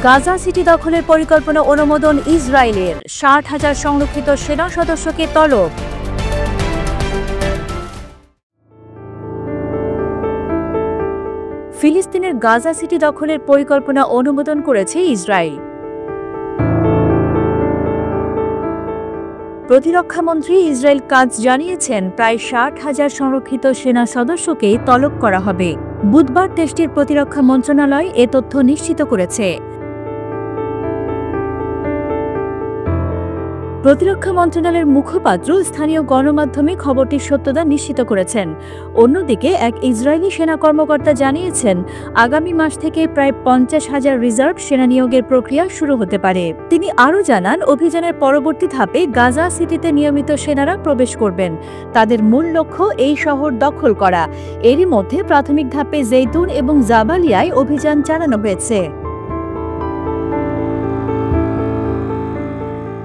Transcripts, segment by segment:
Gaza city দখলের পরিকল্পনা অনুমোদন ইসরায়েলের, ৬০,০০০ সংরক্ষিত সেনা সদস্যকে তলব। ফিলিস্তিনের গাজা সিটি দখলের পরিকল্পনা অনুমোদন করেছে ইসরায়েল। প্রতিরক্ষামন্ত্রী ইসরায়েল কাজ জানিয়েছেন, প্রায় ৬০,০০০ সংরক্ষিত সেনা সদস্যকেই তলব করা হবে। বুধবার দেশটির প্রতিরক্ষা মন্ত্রণালয় এ তথ্য নিশ্চিত করেছে। প্রতিরক্ষা মন্ত্রণালয়ের মুখপাত্র স্থানীয় গণমাধ্যমে খবরটির সত্যতা নিশ্চিত করেছেন। অন্যদিকে এক ইসরায়েলি সেনা কর্মকর্তা জানিয়েছেন, আগামী মাস থেকে প্রায় ৫০,০০০ রিজার্ভ সেনা নিয়োগের প্রক্রিয়া শুরু হতে পারে। তিনি আরও জানান, অভিযানের পরবর্তী ধাপে গাজা সিটিতে নিয়মিত সেনারা প্রবেশ করবেন। তাদের মূল লক্ষ্য এই শহর দখল করা। এরই মধ্যে প্রাথমিক ধাপে জেইতুন এবং জাবালিয়ায় অভিযান চালানো হয়েছে।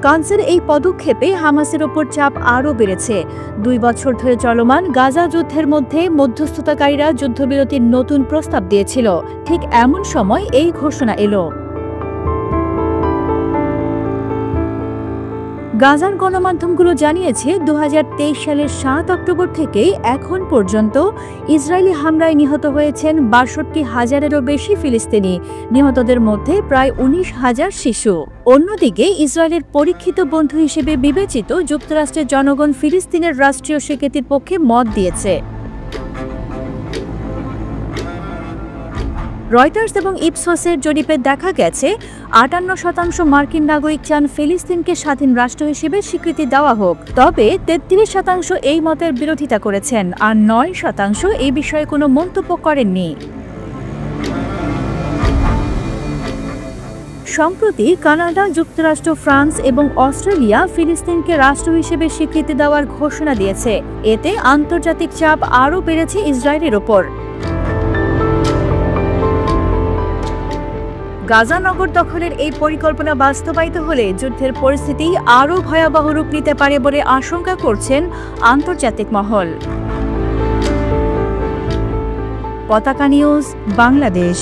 কান্সের এই পদক্ষেপে হামাসের ওপর চাপ আরও বেড়েছে। ২ বছর ধরে চলমান গাজা যুদ্ধের মধ্যে মধ্যস্থতাকারীরা যুদ্ধবিরতির নতুন প্রস্তাব দিয়েছিল। ঠিক এমন সময় এই ঘোষণা এলো। গাজার গণমাধ্যমগুলো জানিয়েছে, ২০২৩ সালের ৭ অক্টোবর থেকে এখন পর্যন্ত ইসরায়েলি হামলায় নিহত হয়েছেন ৬২,০০০-এরও বেশি ফিলিস্তিনি। নিহতদের মধ্যে প্রায় ১৯,০০০ শিশু। অন্যদিকে ইসরায়েলের পরীক্ষিত বন্ধু হিসেবে বিবেচিত যুক্তরাষ্ট্রের জনগণ ফিলিস্তিনের রাষ্ট্রীয় স্বীকৃতির পক্ষে মত দিয়েছে। রয়টার্স এবং ইপসোসের জরিপে দেখা গেছে, ৫৮% মার্কিন নাগরিক চান ফিলিস্তিনকে স্বাধীন রাষ্ট্র হিসেবে স্বীকৃতি দেওয়া হোক। তবে ৩৩% এই মতের বিরোধিতা করেছেন, আর ৯% এই বিষয়ে কোনো মন্তব্য করেননি। সম্প্রতি কানাডা, যুক্তরাষ্ট্র, ফ্রান্স এবং অস্ট্রেলিয়া ফিলিস্তিনকে রাষ্ট্র হিসেবে স্বীকৃতি দেওয়ার ঘোষণা দিয়েছে। এতে আন্তর্জাতিক চাপ আরও বেড়েছে ইসরায়েলের ওপর। গাজা নগর দখলের এই পরিকল্পনা বাস্তবায়িত হলে যুদ্ধের পরিস্থিতি আরও ভয়াবহ রূপ নিতে পারে বলে আশঙ্কা করছেন আন্তর্জাতিক মহল। পতাকা নিউজ, বাংলাদেশ।